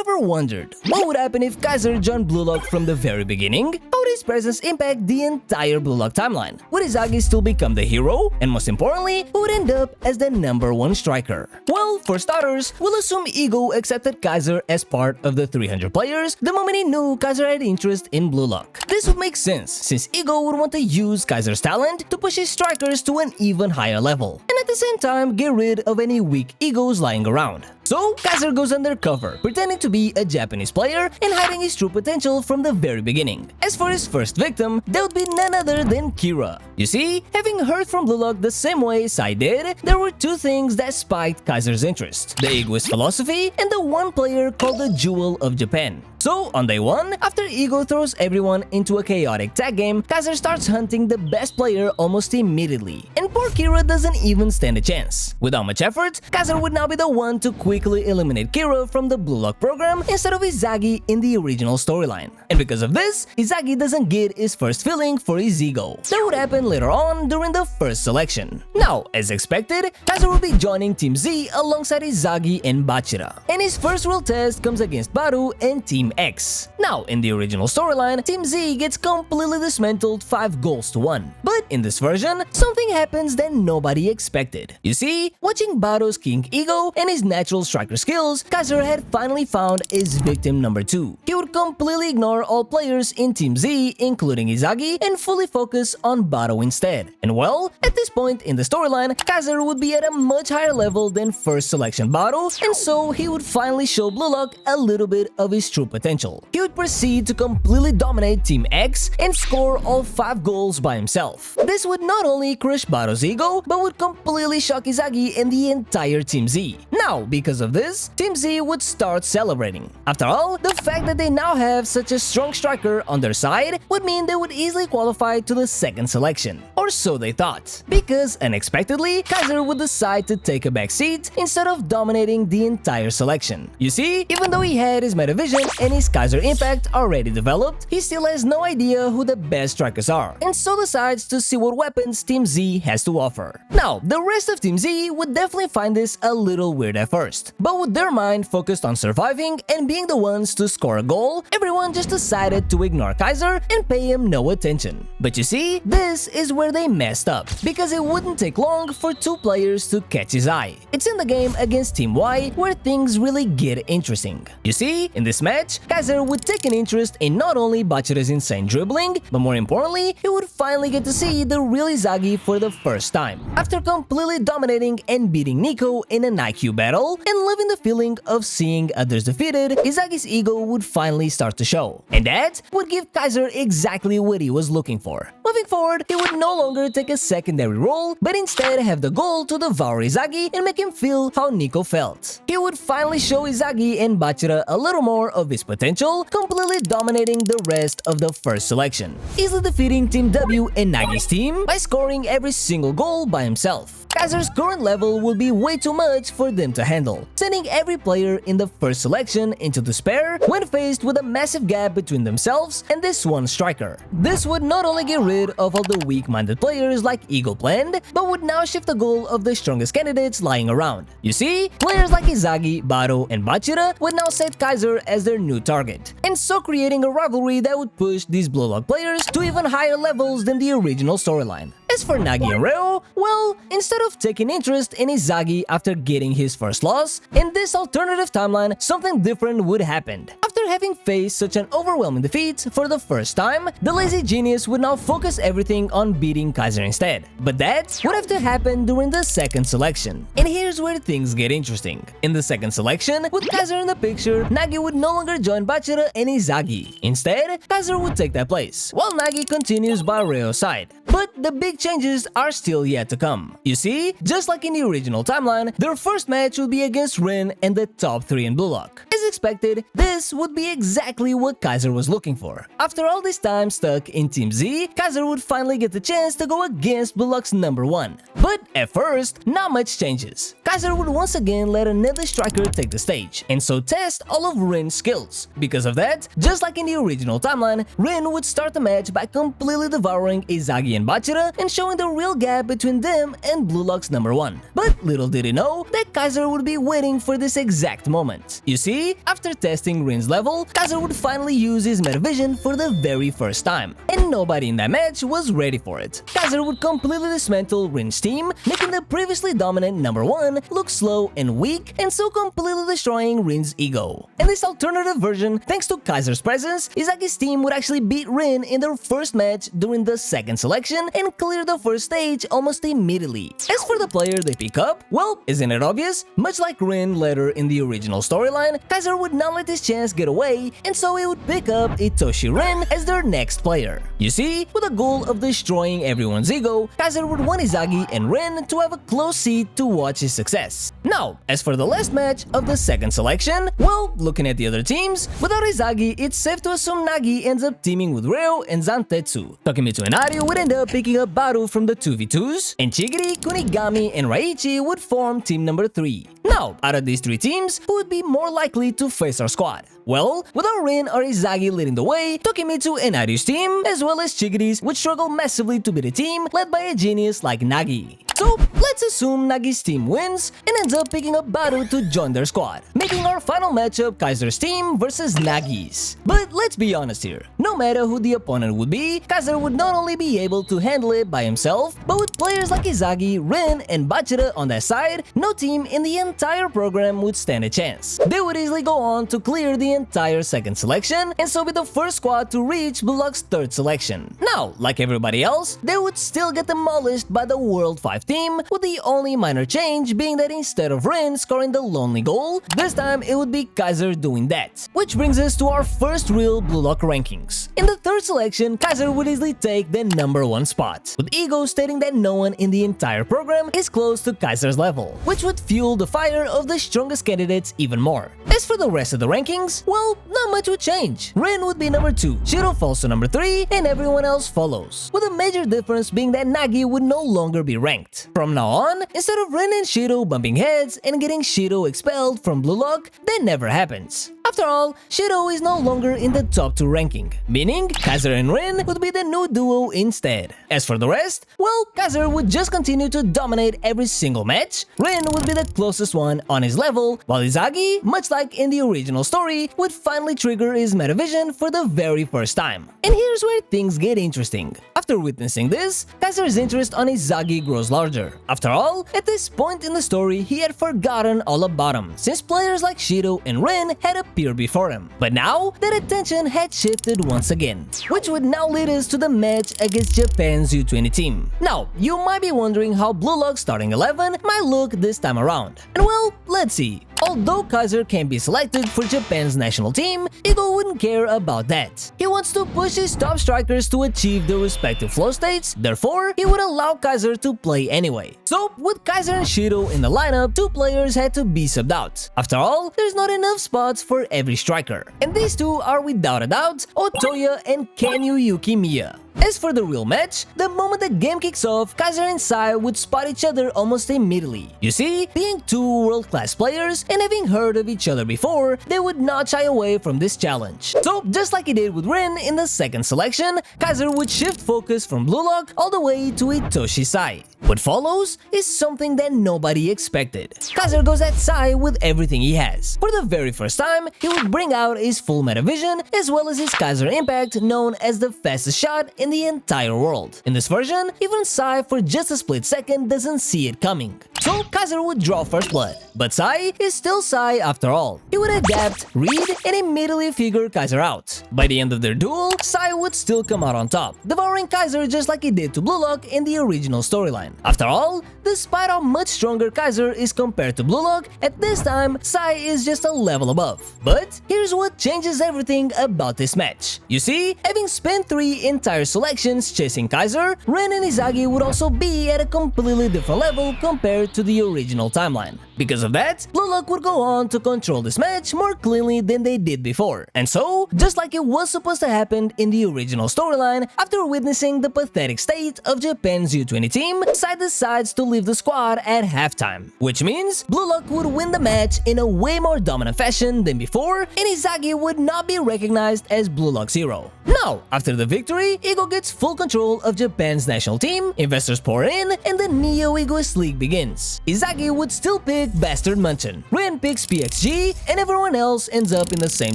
ever wondered what would happen if Kaiser joined Blue Lock from the very beginning? How would his presence impact the entire Blue Lock timeline? Would Izagi still become the hero? And most importantly, who would end up as the #1 striker? Well, for starters, we'll assume Ego accepted Kaiser as part of the 300 players the moment he knew Kaiser had interest in Blue Lock. This would make sense, since Ego would want to use Kaiser's talent to push his strikers to an even higher level, and at the same time get rid of any weak egos lying around. So, Kaiser goes undercover, pretending to be a Japanese player and hiding his true potential from the very beginning. As for his first victim, that would be none other than Kira. You see, having heard from Blue Lock the same way Sai did, there were two things that spiked Kaiser's interest: the egoist philosophy and the one player called the Jewel of Japan. So, on day 1, after Ego throws everyone into a chaotic tag game, Kaiser starts hunting the best player almost immediately, and poor Kira doesn't even stand a chance. Without much effort, Kaiser would now be the one to quickly eliminate Kira from the Blue Lock program instead of Izagi in the original storyline. And because of this, Izagi doesn't get his first feeling for his ego. That would happen later on during the first selection. Now, as expected, Kaiser will be joining Team Z alongside Izagi and Bachira, and his first real test comes against Baru and Team X. Now, in the original storyline, Team Z gets completely dismantled 5-1. But in this version, something happens that nobody expected. You see, watching Baru's King Ego and his natural striker skills, Kaiser had finally found his victim #2. He would completely ignore all players in Team Z, including Izagi, and fully focus on Baru instead. And well, at this point in the storyline, Kaiser would be at a much higher level than first selection Baru, and so he would finally show Blue Lock a little bit of his true potential. He would proceed to completely dominate Team X and score all 5 goals by himself. This would not only crush Baru's ego, but would completely shock Izagi and the entire Team Z. Now, because of this, Team Z would start celebrating. After all, the fact that they now have such a strong striker on their side would mean they would easily qualify to the second selection. Or so they thought. Because, unexpectedly, Kaiser would decide to take a back seat instead of dominating the entire selection. You see, even though he had his meta vision and his Kaiser impact already developed, he still has no idea who the best strikers are, and so decides to see what weapons Team Z has to offer. Now, the rest of Team Z would definitely find this a little weird at first, but with their mind focused on surviving and being the ones to score a goal, everyone just decided to ignore Kaiser and pay him no attention. But you see, this is where they messed up, because it wouldn't take long for 2 players to catch his eye. It's in the game against Team Y where things really get interesting. You see, in this match, Kaiser would take an interest in not only Bachira's insane dribbling, but more importantly, he would finally get to see the real Izagi for the first time. After completely dominating and beating Nico in an IQ battle, and living the feeling of seeing others defeated, Izagi's ego would finally start to show. And that would give Kaiser exactly what he was looking for. Moving forward, he would no longer take a secondary role, but instead have the goal to devour Izagi and make him feel how Nico felt. He would finally show Izagi and Bachira a little more of his potential, completely dominating the rest of the first selection, easily defeating Team W and Nagi's team by scoring every single goal by himself. Kaiser's current level would be way too much for them to handle, sending every player in the first selection into despair when faced with a massive gap between themselves and this one striker. This would not only get rid of all the weak-minded players like Ego planned, but would now shift the goal of the strongest candidates lying around. You see, players like Izagi, Baru, and Bachira would now set Kaiser as their new target, and so creating a rivalry that would push these Blue Lock players to even higher levels than the original storyline. As for Nagi and Reo, well, instead of taking interest in Izagi after getting his first loss, in this alternative timeline, something different would happen. After having faced such an overwhelming defeat for the first time, the lazy genius would now focus everything on beating Kaiser instead. But that would have to happen during the second selection. And here's where things get interesting. In the second selection, with Kaiser in the picture, Nagi would no longer join Bachira and Izagi. Instead, Kaiser would take that place, while Nagi continues by Reo's side. But the big changes are still yet to come. You see, just like in the original timeline, their first match would be against Rin and the top 3 in Blue Lock. As expected, this would be exactly what Kaiser was looking for. After all this time stuck in Team Z, Kaiser would finally get the chance to go against Blue Lock's #1. But at first, not much changes. Kaiser would once again let another striker take the stage, and so test all of Rin's skills. Because of that, just like in the original timeline, Rin would start the match by completely devouring Izagi and Bachira and showing the real gap between them and Blue Lock's #1. But little did he know that Kaiser would be waiting for this exact moment. You see, after testing Rin's level, Kaiser would finally use his metavision for the very first time, and nobody in that match was ready for it. Kaiser would completely dismantle Rin's team, making the previously dominant number 1 look slow and weak, and so completely destroying Rin's ego. In this alternative version, thanks to Kaiser's presence, Izagi's team would actually beat Rin in their first match during the second selection and clear the first stage almost immediately. As for the player they pick up, well, isn't it obvious? Much like Rin later in the original storyline, Kaiser would not let his chance get away, and so he would pick up Itoshi Rin as their next player. You see, with the goal of destroying everyone's ego, Kaiser would want Izagi and Rin to have a close seat to watch his success. Now, as for the last match of the second selection, well, looking at the other teams, without Izagi, it's safe to assume Nagi ends up teaming with Ryo and Zantetsu. Takemitsu and Aryu would end up picking up Baru from the 2v2s, and Chigiri, Kunigami, and Raichi would form team number 3. Now, out of these 3 teams, who would be more likely to face our squad? Well, without Rin or Izagi leading the way, Takemitsu and Aryu's team, as well as Chigiri's, would struggle massively to beat a team led by a genius like Nagi. So, let's assume Nagi's team wins and ends up picking up Baru to join their squad, making our final matchup Kaiser's team versus Nagi's. But let's be honest here, no matter who the opponent would be, Kaiser would not only be able to handle it by himself, but with players like Izagi, Rin, and Bachira on their side, no team in the entire program would stand a chance. They would easily go on to clear the entire second selection, and so be the first squad to reach Blue Lock's third selection. Now, like everybody else, they would still get demolished by the World 5 team, with the only minor change being that instead of Rin scoring the lonely goal, this time it would be Kaiser doing that. Which brings us to our first real Blue Lock rankings. In the third selection, Kaiser would easily take the number 1 spot, with Ego stating that no one in the entire program is close to Kaiser's level, which would fuel the fire of the strongest candidates even more. As for the rest of the rankings, well, not much would change. Rin would be number 2, Shiro falls to number 3, and everyone else follows, with a major difference being that Nagi would no longer be ranked. From now on, instead of Rin and Shiro bumping heads and getting Shiro expelled from Blue Lock, that never happens. After all, Shiro is no longer in the top 2 ranking, meaning Kaiser and Rin would be the new duo instead. As for the rest, well, Kaiser would just continue to dominate every single match, Rin would be the closest one on his level, while Izagi, much like in the original story, would finally trigger his metavision for the very first time. And here's where things get interesting. After witnessing this, Kaiser's interest on Izagi grows larger. After all, at this point in the story, he had forgotten all about him, since players like Shiro and Rin had appeared before him. But now, that attention had shifted once again, which would now lead us to the match against Japan's U20 team. Now, you might be wondering how Blue Lock's starting 11 might look this time around. And well, let's see. Although Kaiser can be selected for Japan's national team, Ego wouldn't care about that. He wants to push his top strikers to achieve their respective flow states, therefore, he would allow Kaiser to play anyway. So, with Kaiser and Shiro in the lineup, 2 players had to be subbed out. After all, there's not enough spots for every striker. And these 2 are without a doubt Otoya and Kenyu Yukimiya. As for the real match, the moment the game kicks off, Kaiser and Sai would spot each other almost immediately. You see, being 2 world-class players and having heard of each other before, they would not shy away from this challenge. So, just like he did with Rin in the second selection, Kaiser would shift focus from Blue Lock all the way to Itoshi Sai. What follows is something that nobody expected. Kaiser goes at Sai with everything he has. For the very first time, he would bring out his full metavision as well as his Kaiser impact, known as the fastest shot in the entire world. In this version, even Sai for just a split second doesn't see it coming. So Kaiser would draw first blood, but Sai is still Sai after all. He would adapt, read, and immediately figure Kaiser out. By the end of their duel, Sai would still come out on top, devouring Kaiser just like he did to Blue Lock in the original storyline. After all, despite how much stronger Kaiser is compared to Blue Lock, at this time, Sai is just a level above. But here's what changes everything about this match. You see, having spent 3 entire selections chasing Kaiser, Ren and Izagi would also be at a completely different level compared to the original timeline. Because of that, Blue Lock would go on to control this match more cleanly than they did before. And so, just like it was supposed to happen in the original storyline, after witnessing the pathetic state of Japan's U20 team, Sai decides to leave the squad at halftime. Which means, Blue Lock would win the match in a way more dominant fashion than before, and Izagi would not be recognized as Blue Lock's hero. Now, after the victory, Ego gets full control of Japan's national team, investors pour in, and the Neo Egoist League begins. happens. Izagi would still pick Bastard Munchen, Rin picks PXG, and everyone else ends up in the same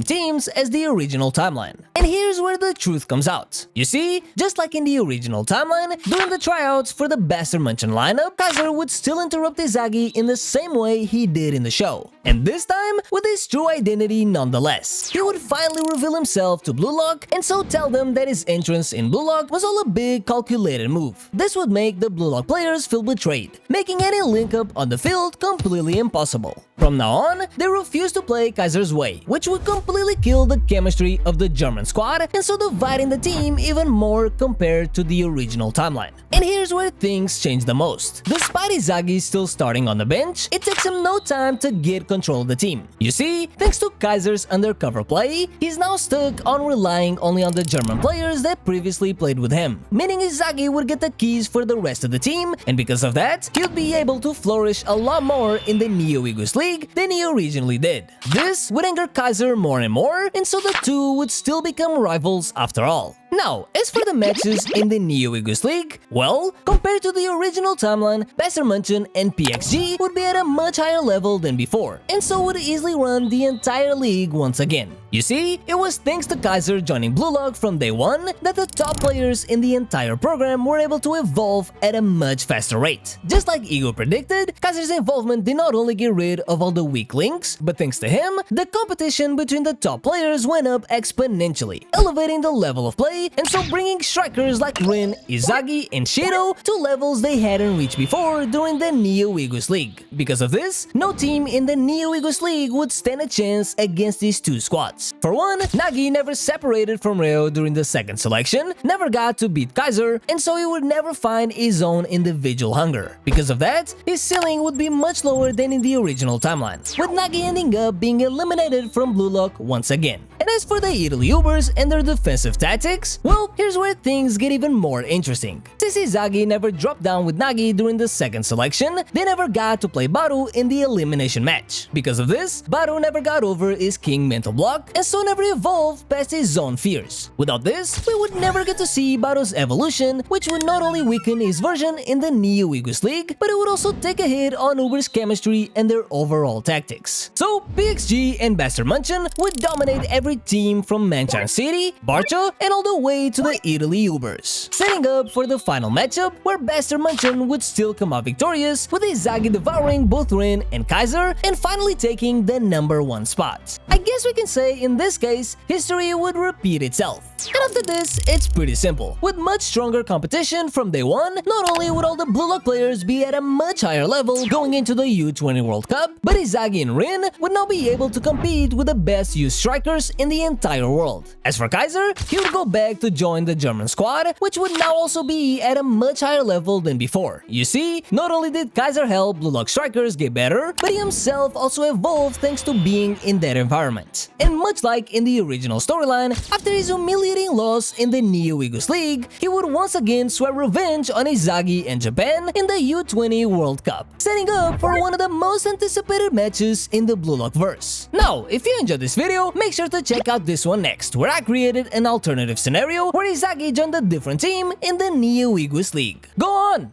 teams as the original timeline. And here's where the truth comes out. You see, just like in the original timeline, during the tryouts for the Bastard Munchen lineup, Kaiser would still interrupt Izagi in the same way he did in the show. And this time, with his true identity nonetheless. He would finally reveal himself to Blue Lock and so tell them that his entrance in Blue Lock was all a big calculated move. This would make the Blue Lock players feel betrayed, making any link-up on the field completely impossible. From now on, they refused to play Kaiser's way, which would completely kill the chemistry of the German squad and so dividing the team even more compared to the original timeline. And here's where things change the most. Despite Izagi still starting on the bench, it takes him no time to get control of the team. You see, thanks to Kaiser's undercover play, he's now stuck on relying only on the German players that previously played with him, meaning Izagi would get the keys for the rest of the team, and because of that, he'll be able to flourish a lot more in the Egoist League than he originally did. This would anger Kaiser more and more, and so the two would still become rivals after all. Now, as for the matches in the Egoist League, well, compared to the original timeline, Bastard Munchen and PXG would be at a much higher level than before, and so would easily run the entire league once again. You see, it was thanks to Kaiser joining Blue Lock from day one that the top players in the entire program were able to evolve at a much faster rate. Just like Ego predicted, Kaiser's involvement did not only get rid of all the weak links, but thanks to him, the competition between the top players went up exponentially, elevating the level of play and so bringing strikers like Rin, Izagi, and Shido to levels they hadn't reached before during the Egoist League. Because of this, no team in the Egoist League would stand a chance against these two squads. For one, Nagi never separated from Ryo during the second selection, never got to beat Kaiser, and so he would never find his own individual hunger. Because of that, his ceiling would be much lower than in the original timeline, with Nagi ending up being eliminated from Blue Lock once again. And as for the Italy Ubers and their defensive tactics, well, here's where things get even more interesting. Since Izagi never dropped down with Nagi during the second selection, they never got to play Baru in the elimination match. Because of this, Baru never got over his King mental block and so never evolved past his own fears. Without this, we would never get to see Baru's evolution, which would not only weaken his version in the Egoist League, but it would also take a hit on Uber's chemistry and their overall tactics. So, PXG and Bastard Munchen would dominate every team from Manchan City, Barcha, and all the way to the Italy Ubers, setting up for the final matchup where Bastard Munchen would still come out victorious, with Izagi devouring both Rin and Kaiser and finally taking the #1 spot. I guess we can say in this case, history would repeat itself. And after this, it's pretty simple. With much stronger competition from day one, not only would all the Blue Lock players be at a much higher level going into the U20 World Cup, but Izagi and Rin would now be able to compete with the best youth strikers in the entire world. As for Kaiser, he would go back to join the German squad, which would now also be at a much higher level than before. You see, not only did Kaiser help Blue Lock strikers get better, but he himself also evolved thanks to being in that environment. And much like in the original storyline, after his humiliating loss in the Egoist League, he would once again swear revenge on Izagi and Japan in the U20 World Cup, setting up for one of the most anticipated matches in the Blue Lock verse. Now, if you enjoyed this video, make sure to check out this one next, where I created an alternative scenario where Izagi joined a different team in the Egoist League. Go on!